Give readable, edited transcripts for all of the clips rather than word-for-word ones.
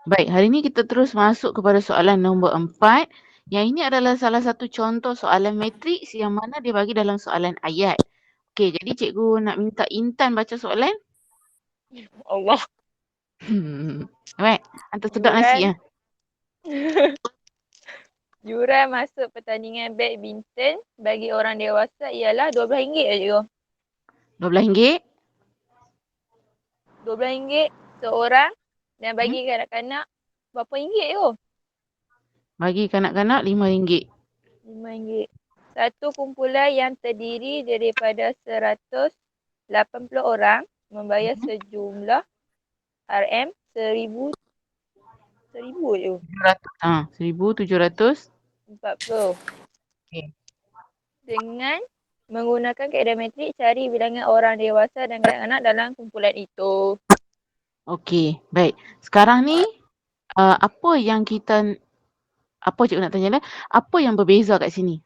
Baik, hari ini kita terus masuk kepada soalan nombor 4. Yang ini adalah salah satu contoh soalan matriks yang mana dia bagi dalam soalan ayat. Okey, jadi cikgu nak minta Intan baca soalan. Allah. Baik, hantar sedap nasi Yuran ya. yuran masuk pertandingan badminton bagi orang dewasa ialah RM12 je cikgu. RM12. RM12 seorang dan bagi kanak-kanak berapa ringgit tu? Bagi kanak-kanak RM5. RM5. Satu kumpulan yang terdiri daripada 180 orang membayar sejumlah RM seribu je. 1,700. 40. Okey. Dengan menggunakan kaedah metrik, cari bilangan orang dewasa dan kanak-kanak dalam kumpulan itu. Okey, baik. Sekarang ni apa yang kita cikgu nak tanya dah, apa yang berbeza kat sini?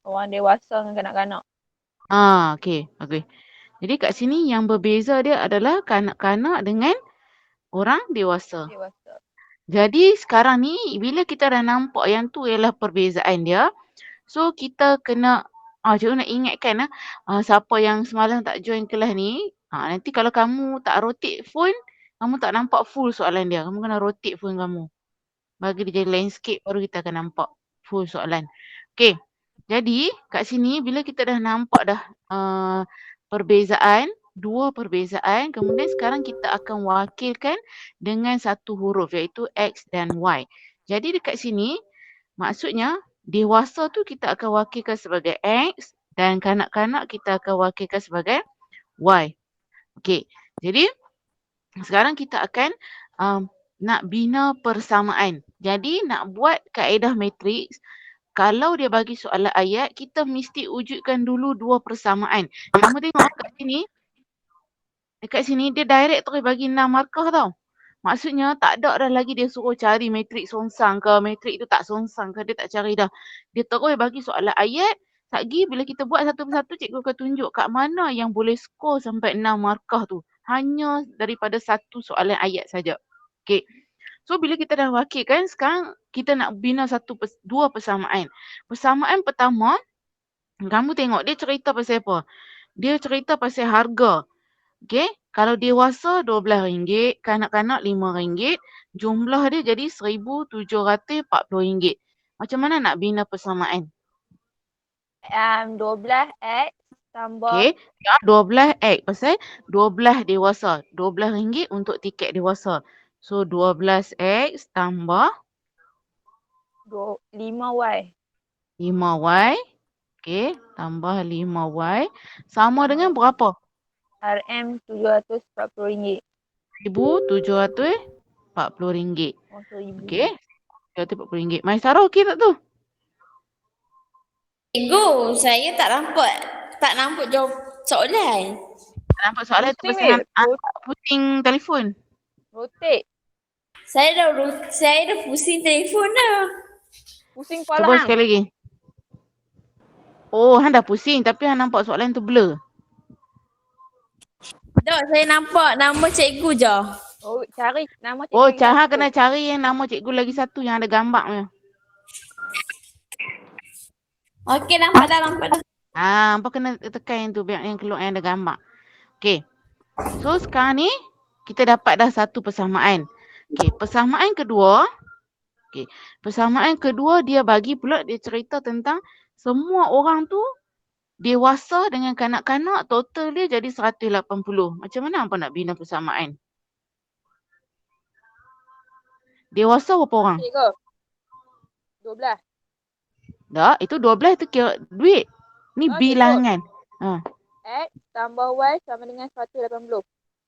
Orang dewasa dengan kanak-kanak. Okey, okey. Jadi kat sini yang berbeza dia adalah kanak-kanak dengan orang dewasa. Dewasa. Jadi sekarang ni bila kita dah nampak yang tu ialah perbezaan dia, so kita kena cikgu nak ingatkan siapa yang semalam tak join kelas ni, nanti kalau kamu tak rotate phone, kamu tak nampak full soalan dia. Kamu kena rotate phone kamu. Bagi dia jadi landscape baru kita akan nampak full soalan. Okey. Jadi kat sini bila kita dah nampak dah perbezaan, dua perbezaan, kemudian sekarang kita akan wakilkan dengan satu huruf iaitu X dan Y. Jadi dekat sini maksudnya dewasa tu kita akan wakilkan sebagai X dan kanak-kanak kita akan wakilkan sebagai Y. Okey. Jadi sekarang kita akan nak bina persamaan. Jadi nak buat kaedah matriks, kalau dia bagi soalan ayat, kita mesti wujudkan dulu dua persamaan. Kamu tengok kat sini, dekat sini dia direct terus bagi 6 markah tau. Maksudnya tak ada dah lagi dia suruh cari matriks songsang ke, matriks tu tak songsang ke, dia tak cari dah. Dia terus bagi soalan ayat, lagi bila kita buat satu persatu, cikgu akan tunjuk kat mana yang boleh skor sampai 6 markah tu. Hanya daripada satu soalan ayat saja. Okey. So bila kita dah wakilkan, sekarang kita nak bina dua persamaan. Persamaan pertama, kamu tengok dia cerita pasal apa? Dia cerita pasal harga. Okey, kalau dewasa RM12, kanak-kanak RM5, jumlah dia jadi RM1,740. Macam mana nak bina persamaan? 12X tambah Okey, 12X pasal 12 dewasa. RM12 untuk tiket dewasa. So 12X tambah 5Y. 5Y. Okey, tambah 5Y. Sama dengan berapa? RM740. RM1,740. RM1,000. Okey, RM1,740. Maisara okey tak tu? Cikgu, saya tak nampak jawab soalan. Tak nampak soalan tu Pusing pasal weh. pusing telefon. Rotate. Saya dah pusing telefon dah. Pusing kepala Cuba hang. sekali lagi. Oh, hang dah pusing tapi hang nampak soalan tu blur. Tak, saya nampak nama cikgu je. Oh, cari nama cikgu Oh, lagi Caha satu. kena cari yang nama cikgu lagi satu yang ada gambarnya. Okey, nampak dah. Hampa kena tekan yang tu biar yang keluar yang ada gambar. Okey. So sekarang ni kita dapat dah satu persamaan. Okey, persamaan kedua. Okey. Persamaan kedua dia bagi pula dia cerita tentang semua orang tu dewasa dengan kanak-kanak total dia jadi 180. Macam mana hampa nak bina persamaan? Dewasa berapa orang? Cikgu. 12. Tak, itu 12 tu kira duit. Ni Oh, bilangan. X tambah Y sama dengan 180.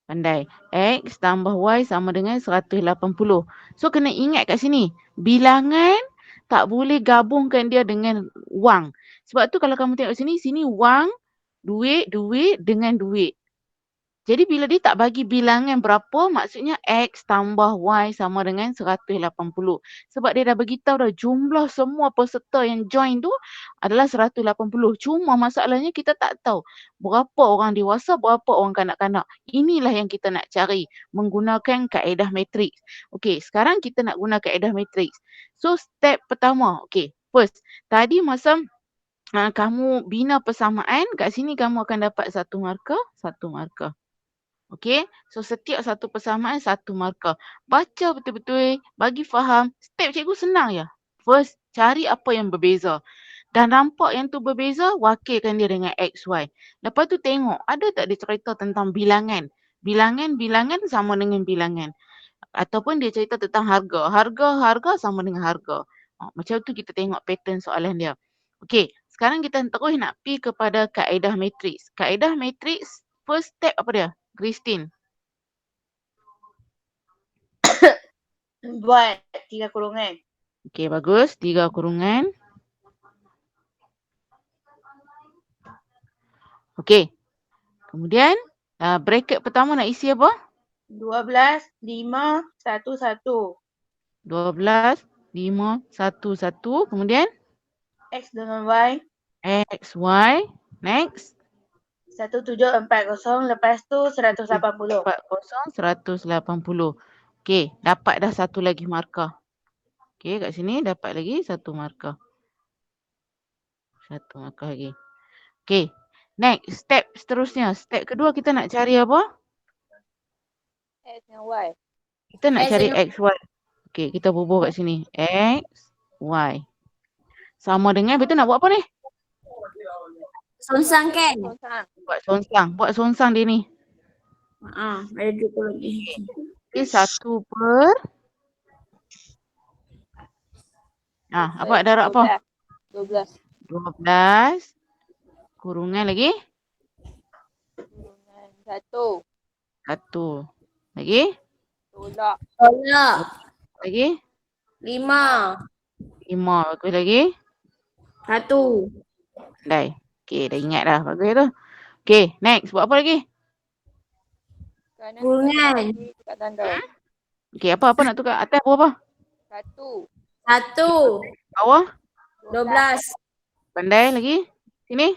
Pandai. X tambah Y sama dengan 180. So kena ingat kat sini. Bilangan tak boleh gabungkan dia dengan wang. Sebab tu kalau kamu tengok sini wang, duit dengan duit. Jadi bila dia tak bagi bilangan berapa, maksudnya X tambah Y sama dengan 180. Sebab dia dah beritahu dah jumlah semua peserta yang join tu adalah 180. Cuma masalahnya kita tak tahu berapa orang dewasa, berapa orang kanak-kanak. Inilah yang kita nak cari menggunakan kaedah matriks. Okey, sekarang kita nak guna kaedah matriks. So step pertama, okey. First, tadi masa kamu bina persamaan, kat sini kamu akan dapat 1 markah, 1 markah. Okey, so setiap satu persamaan 1 markah. Baca betul-betul, bagi faham. Step cikgu senang je. First, cari apa yang berbeza. Dah nampak yang tu berbeza, wakilkan dia dengan X, Y. Lepas tu tengok, ada tak dia cerita tentang bilangan. Bilangan sama dengan bilangan. Ataupun dia cerita tentang harga. Harga sama dengan harga. Macam tu kita tengok pattern soalan dia. Okey, sekarang kita terus nak pergi kepada kaedah matriks. Kaedah matriks, first step apa dia? Christine. Buat 3 kurungan. Okey, bagus. 3 kurungan. Okey. Kemudian, bracket pertama nak isi apa? 12, 5, 1, 1. 12, 5, 1, 1. Kemudian, X dengan Y. X, Y. Next. 1740. Lepas tu 180. 40, 180. Okey, dapat dah satu lagi markah. Okey, kat sini dapat lagi satu markah. Satu markah lagi. Okey, next step seterusnya. Step kedua kita nak cari apa? X dengan Y. Kita nak X cari dengan- X, Y. Okey, kita bubuh kat sini. X, Y. Sama dengan, betul nak buat apa ni? Songsang kan? Songsang. Buat sonsang. Buat sonsang dia ni. Ada dua lagi. Okey, 1 per. Apa darab apa? 12. 12. Kurungan lagi? Kurungan 1. 1. Lagi? Tolak. Lagi? 5. 5. Bagus lagi? 1. Pandai. Okey, dah ingat dah. Bagus tu. Okey, next. Buat apa lagi? Kanan Kurungan. tukar tanda. Okey, apa nak tukar? Atas bawah apa? 1. 1. Bawah? 12. Pandai lagi? Sini?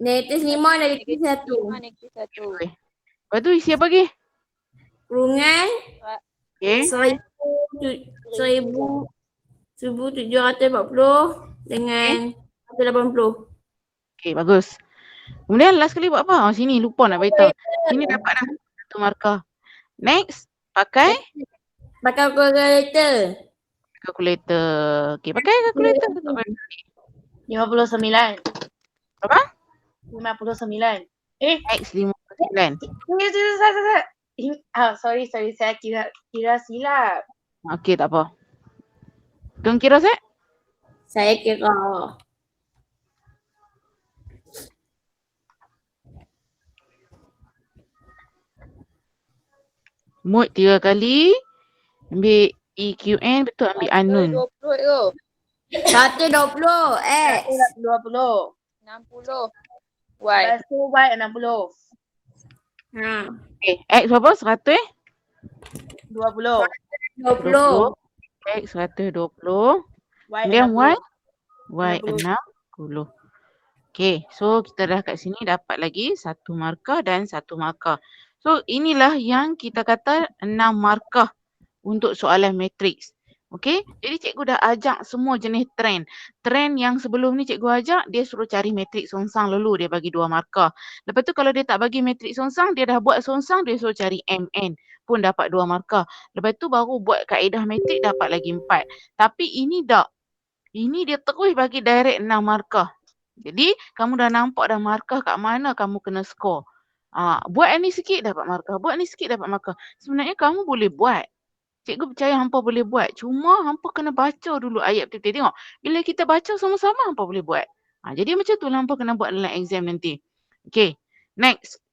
Negatif 5 negatif 1. 5 negatif 1. Lepas tu isi apa lagi? Kurungan Okey. 1740 dengan 180. Okey, bagus. Kemudian last kali buat apa? Sini lupa nak beritahu. Sini dapat dah satu markah. Next, pakai Pakai kalkulator. kalkulator. Okey, pakai kalkulator. 59. Apa? 59. X 59. Sorry. Saya kira silap. Okey, tak apa. Tunggu kira set. Saya kira. Mode 3 kali. Ambil EQN, betul ambil unknown. 20 tu. 120. X. 20. 60. Y. Lepas tu Y 60. Okey, X berapa? 100? 20. 20. X 120. Kemudian Y? Y 60. 60. Okey, so kita dah kat sini dapat lagi satu markah dan satu markah. So inilah yang kita kata 6 markah untuk soalan matriks. Okey, jadi cikgu dah ajak semua jenis trend. Trend yang sebelum ni cikgu ajak, dia suruh cari matriks songsang dulu, dia bagi 2 markah. Lepas tu kalau dia tak bagi matriks songsang, dia dah buat songsang, dia suruh cari MN pun dapat 2 markah. Lepas tu baru buat kaedah matrik dapat lagi 4. Tapi ini tak. Ini dia terus bagi direct 6 markah. Jadi kamu dah nampak dah markah kat mana kamu kena score. Buat ni sikit dapat markah, buat ni sikit dapat markah. Sebenarnya kamu boleh buat. Cikgu percaya hampa boleh buat. Cuma hampa kena baca dulu ayat betul-betul. Tengok, bila kita baca sama-sama hampa boleh buat. Jadi macam tu lah hampa kena buat dalam exam nanti. Okay, next.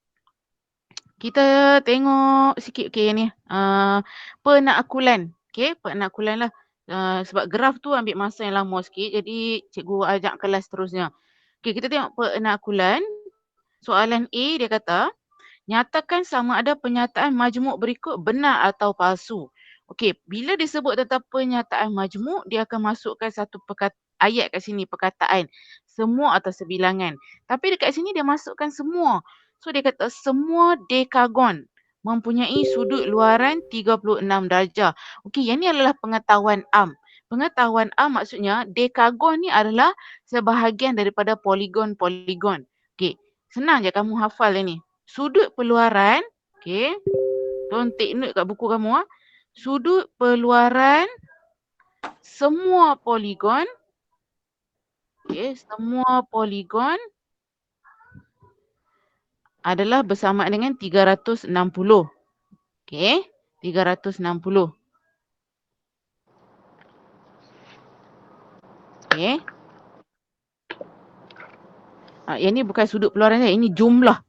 Kita tengok sikit yang ni. Penakulan. Okay, penakulan lah. Sebab graf tu ambil masa yang lama sikit. Jadi cikgu ajak kelas terusnya. Okay, kita tengok penakulan. Soalan A dia kata, Nyatakan sama ada pernyataan majmuk berikut benar atau palsu. Okey, bila disebut tentang pernyataan majmuk, dia akan masukkan satu ayat kat sini, perkataan. Semua atau sebilangan. Tapi dekat sini dia masukkan semua. So dia kata semua dekagon mempunyai sudut luaran 36 darjah. Okey, yang ni adalah pengetahuan am. Pengetahuan am maksudnya dekagon ni adalah sebahagian daripada poligon-poligon. Okey, senang je kamu hafal ni. Sudut peluaran, okey. Tolong take note kat buku kamu. Sudut peluaran semua poligon, okey, semua poligon adalah bersamaan dengan 360. Okey, 360. Okey. Yang ni bukan sudut peluaran saja, ini jumlah.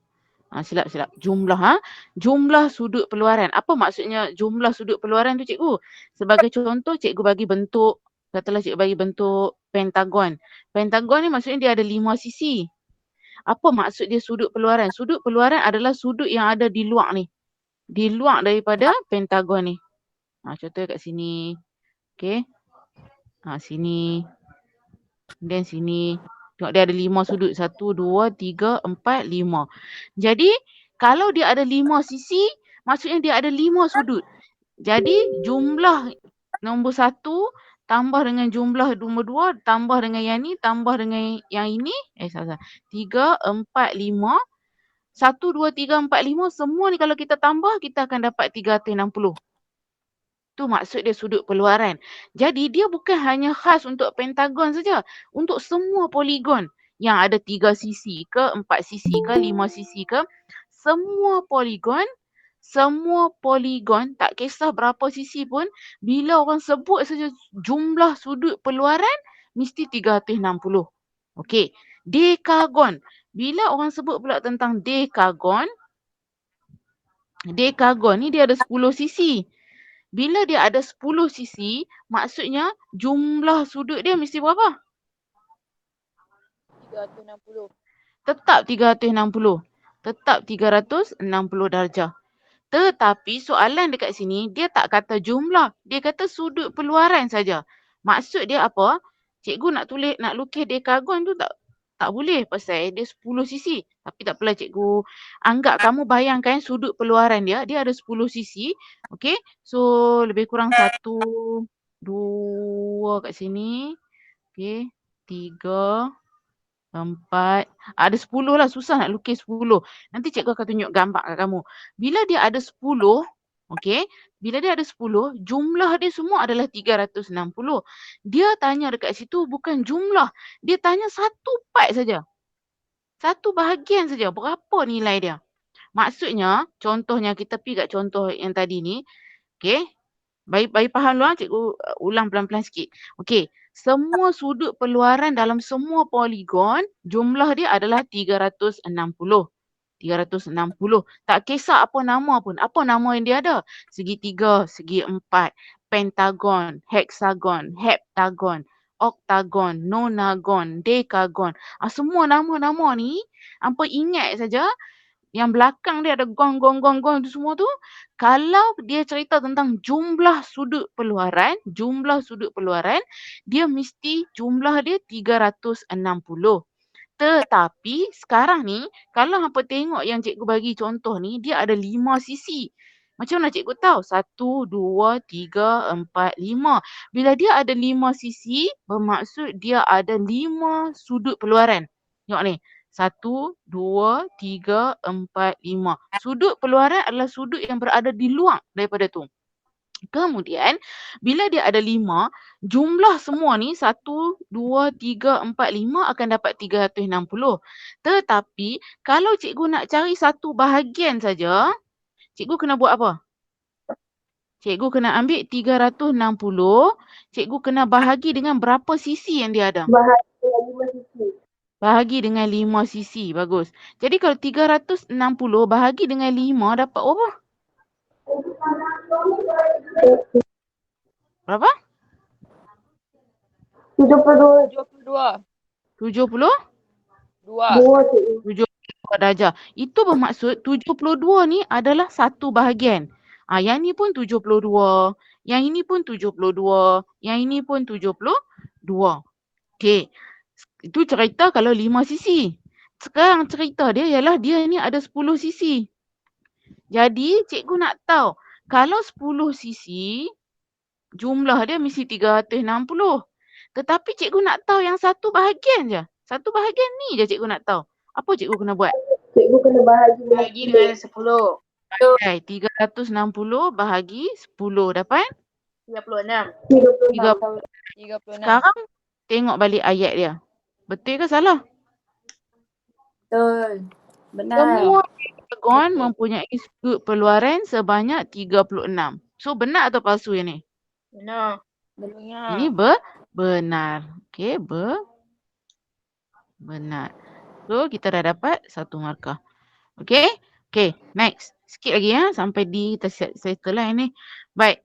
Silap. Jumlah. Jumlah sudut peluaran. Apa maksudnya jumlah sudut peluaran tu cikgu? Sebagai contoh cikgu bagi bentuk, katalah cikgu bagi bentuk pentagon. Pentagon ni maksudnya dia ada 5 sisi. Apa maksud dia sudut peluaran? Sudut peluaran adalah sudut yang ada di luar ni. Di luar daripada pentagon ni. Contohnya kat sini. Okey. Sini. Dan sini. Tengok dia ada 5 sudut. 1, 2, 3, 4, 5. Jadi kalau dia ada 5 sisi, maksudnya dia ada 5 sudut. Jadi jumlah nombor 1 tambah dengan jumlah nombor 2 tambah dengan yang ni tambah dengan yang ini. Salah. 3, 4, 5. 1, 2, 3, 4, 5 semua ni kalau kita tambah kita akan dapat 360. Tu maksud dia sudut peluaran. Jadi dia bukan hanya khas untuk pentagon saja. Untuk semua poligon yang ada 3 sisi ke, 4 sisi ke, 5 sisi ke. Semua poligon tak kisah berapa sisi pun, bila orang sebut saja jumlah sudut peluaran mesti 360. Okey, dekagon. Bila orang sebut pula tentang dekagon ni dia ada 10 sisi. Bila dia ada 10 sisi, maksudnya jumlah sudut dia mesti berapa? 360. Tetap 360. Tetap 360 darjah. Tetapi soalan dekat sini, dia tak kata jumlah. Dia kata sudut peluaran saja. Maksud dia apa? Cikgu nak lukis dekagon tu tak boleh pasal dia 10 sisi. Tapi tak apalah cikgu anggap kamu bayangkan sudut peluaran dia ada 10 sisi. Okey. So lebih kurang 1, 2 kat sini. Okey. 3, 4. Ada 10 lah. Susah nak lukis 10. Nanti cikgu akan tunjuk gambar kat kamu. Bila dia ada 10. Okey. Bila dia ada 10, jumlah dia semua adalah 360. Dia tanya dekat situ bukan jumlah. Dia tanya satu part saja. Satu bahagian saja. Berapa nilai dia? Maksudnya, contohnya kita pergi kat contoh yang tadi ni. Okey. Bagi faham dulu cikgu ulang pelan-pelan sikit. Okey. Semua sudut peluaran dalam semua poligon, jumlah dia adalah 360. 360. Tak kisah apa nama pun. Apa nama yang dia ada? Segitiga, segi empat, pentagon, heksagon, heptagon, oktagon, nonagon, dekagon. Semua nama-nama ni, hampa ingat saja yang belakang dia ada gong tu semua tu. Kalau dia cerita tentang jumlah sudut peluaran, dia mesti jumlah dia 360. Tetapi sekarang ni, kalau hampa tengok yang cikgu bagi contoh ni, dia ada 5 sisi. Macam mana cikgu tahu? 1, 2, 3, 4, 5. Bila dia ada 5 sisi, bermaksud dia ada 5 sudut peluaran. Tengok ni. 1, 2, 3, 4, 5. Sudut peluaran adalah sudut yang berada di luar daripada tu. Kemudian, bila dia ada 5, jumlah semua ni 1, 2, 3, 4, 5 akan dapat 360. Tetapi, kalau cikgu nak cari satu bahagian saja, cikgu kena buat apa? Cikgu kena ambil 360, cikgu kena bahagi dengan berapa sisi yang dia ada? Bahagi dengan 5 sisi. Bagus. Jadi kalau 360 bahagi dengan 5 dapat berapa? Berapa? 72. 70? 2. 70. darjah. Itu bermaksud 72 ni adalah satu bahagian. Yang ni pun 72, yang ini pun 72, yang ini pun 72. Okey. Itu cerita kalau 5 sisi. Sekarang cerita dia ialah dia ni ada 10 sisi. Jadi cikgu nak tahu kalau 10 sisi jumlah dia mesti 360. Tetapi cikgu nak tahu yang satu bahagian je. Satu bahagian ni je cikgu nak tahu. Apa cikgu kena buat? Cikgu kena bahagi Dengan 10. Okay, 360 bahagi 10 dapat 36. 36. Sekarang tengok balik ayat dia. Betul ke salah? Betul. Benar. Semua hexagon mempunyai sudut peluaran sebanyak 36. So benar atau palsu yang ni? Benar. Ini benar. Okey, benar. So kita dah dapat satu markah. Okey? Okey, next. Sikit lagi ya sampai D kita settle lah ini. Baik.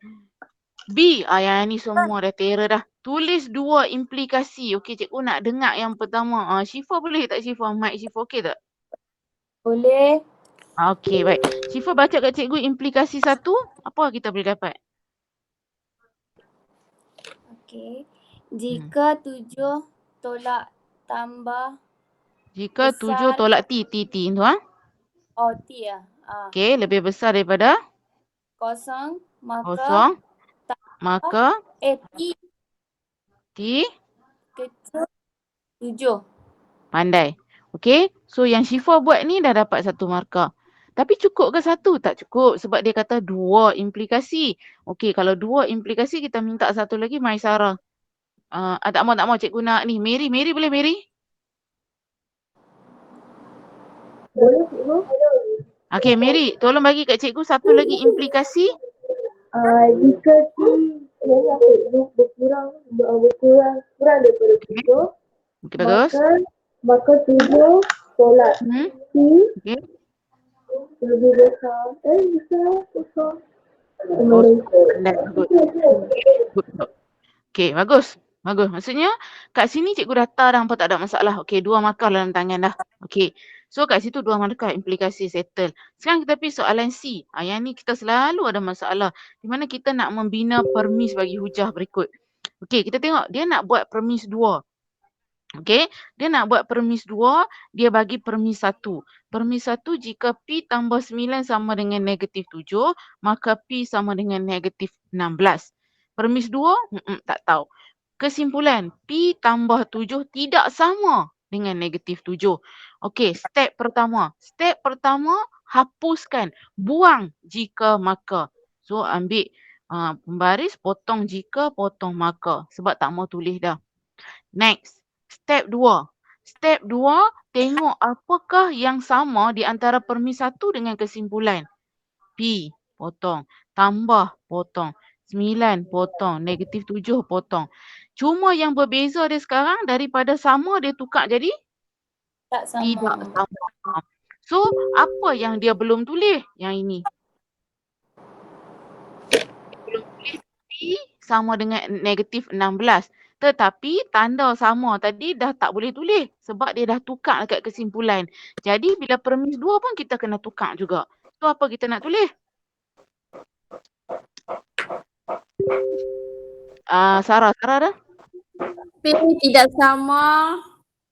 B, yang ni semua dah terror dah. Tulis dua implikasi. Okey, cikgu nak dengar yang pertama. Syifa boleh tak Syifa? Mic Syifa okey tak? Boleh. Okey, baik. Syifa baca kat cikgu implikasi 1. Apa kita boleh dapat? Okey. Jika 7 tolak tambah Jika 7 besar. tolak T tu Oh, T lah. Okey, lebih besar daripada Kosong. kosong. Maka T T kecil 7. pandai. Okey, so yang Syifa buat ni dah dapat satu markah. Tapi cukup ke satu? Tak cukup sebab dia kata dua implikasi. Okey, kalau dua implikasi kita minta satu lagi Maisara. Tak mau cikgu nak ni. Mary boleh Mary? Boleh cikgu? Okey Mary, tolong bagi kat cikgu satu lagi implikasi. Jika T berkurang daripada 7, Okey bagus. maka 7 tolak T Okey. lebih besar. Besar. Pandai. Good. Okey, bagus. Maksudnya kat sini cikgu dah tahu dah hampa tak ada masalah. Okey, 2 markah dalam tangan dah. Okey. So kat situ 2 markah implikasi settle. Sekarang kita pergi soalan C. Yang ni kita selalu ada masalah. Di mana kita nak membina permis bagi hujah berikut. Okey, kita tengok dia nak buat permis 2. Okey, dia nak buat permis 2, dia bagi permis 1. Permis 1 jika P tambah 9 sama dengan negatif 7, maka P sama dengan negatif 16. Permis 2, tak tahu. Kesimpulan, P tambah 7 tidak sama dengan negatif 7. Okey, step pertama. Step pertama, hapuskan. Buang jika maka. So, ambil pembaris, potong jika, potong maka. Sebab tak mau tulis dah. Next, step 2. Step 2, tengok apakah yang sama di antara permis 1 dengan kesimpulan. P, potong. Tambah, potong. 9, potong. Negatif 7, potong. Cuma yang berbeza dia sekarang daripada sama dia tukar jadi Tak sama. tidak sama. So, apa yang dia belum tulis? Yang ini. Belum tulis P sama dengan negatif 16. Tetapi tanda sama tadi dah tak boleh tulis sebab dia dah tukar dekat kesimpulan. Jadi bila permis 2 pun kita kena tukar juga. So apa kita nak tulis? Sarah dah? P tidak sama.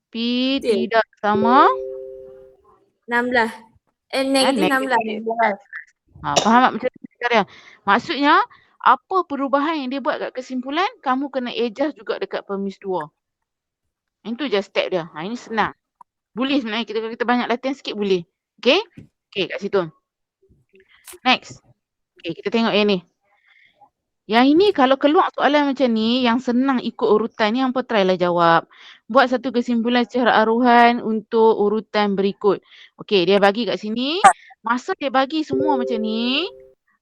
P tidak sama 16. Negatif 16. Faham tak macam mana dia? Maksudnya apa perubahan yang dia buat kat kesimpulan, kamu kena adjust juga dekat permis 2. Itu je step dia. Ini senang. Boleh sebenarnya kita banyak latihan sikit boleh. Okay? Okay kat situ. Next. Okay, kita tengok yang ni. Yang ini kalau keluar soalan macam ni, yang senang ikut urutan ni, hampa try lah jawab. Buat satu kesimpulan secara aruhan untuk urutan berikut. Okey, dia bagi kat sini. Masa dia bagi semua macam ni,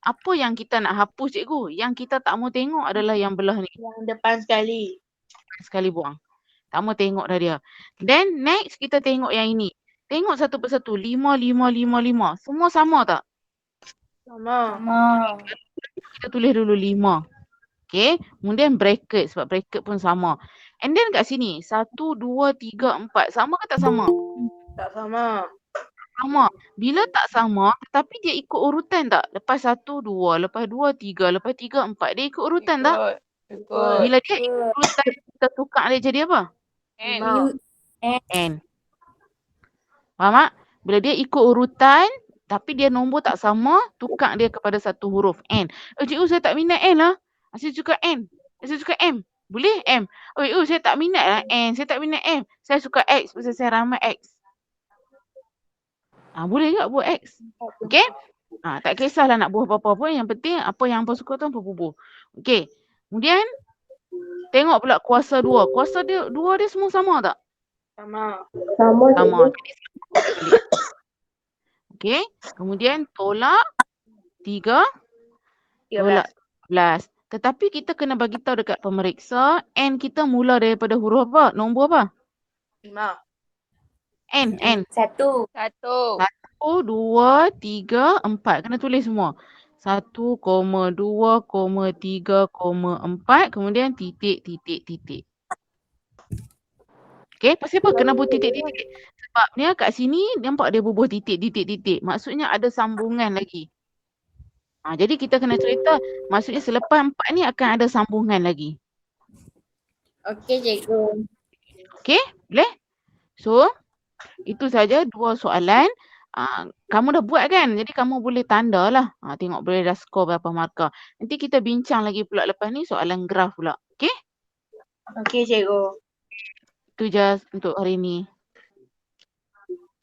apa yang kita nak hapus cikgu? Yang kita tak mau tengok adalah yang belah ni. Yang depan sekali. Sekali buang. Tak mau tengok dah dia. Then next kita tengok yang ini. Tengok satu persatu. 5, 5, 5, 5. Semua sama tak? Sama. Kita tulis dulu 5. Okay. Kemudian bracket sebab bracket pun sama. And then kat sini 1, 2, 3, 4. Sama ke tak sama? Tak sama. Sama. Bila tak sama, tetapi dia ikut urutan tak? Lepas 1, 2, lepas 2, 3, lepas 3, 4. Dia ikut urutan tak? Ikut. Bila dia ikut urutan, kita tukar dia jadi apa? N. N. Faham tak? Bila dia ikut urutan, tapi dia nombor tak sama, tukar dia kepada satu huruf N. Cikgu saya tak minat N lah. Saya suka N. Saya suka M. Boleh M. Cikgu saya tak minat lah N. Saya tak minat M. Saya suka X. Pasal saya ramai X. Boleh juga buat X. Okey? Tak kisahlah nak buat apa-apa pun. Yang penting apa yang hampa suka tu hampa bubuh. Okey. Kemudian tengok pula kuasa 2. Kuasa dia 2 dia semua sama tak? Sama. Jadi okey. Kemudian tolak 3, tolak 11. Tetapi kita kena bagi tahu dekat pemeriksa N kita mula daripada huruf apa? Nombor apa? 5. N. 1. 1. 1, 2, 3, 4. Kena tulis semua. 1, 2, 3, 4. Kemudian titik, titik, titik. Okey, pasal apa kena bubuh titik-titik? Sebabnya kat sini nampak dia bubuh titik, titik, titik. Maksudnya ada sambungan lagi. Jadi kita kena cerita, maksudnya selepas 4 ni akan ada sambungan lagi. Okey, cikgu. Okey, boleh? So, itu saja 2 soalan. Kamu dah buat kan? Jadi kamu boleh tanda lah. Tengok boleh dah skor berapa markah. Nanti kita bincang lagi pula lepas ni soalan graf pula. Okey? Okey, cikgu. Itu je untuk hari ni.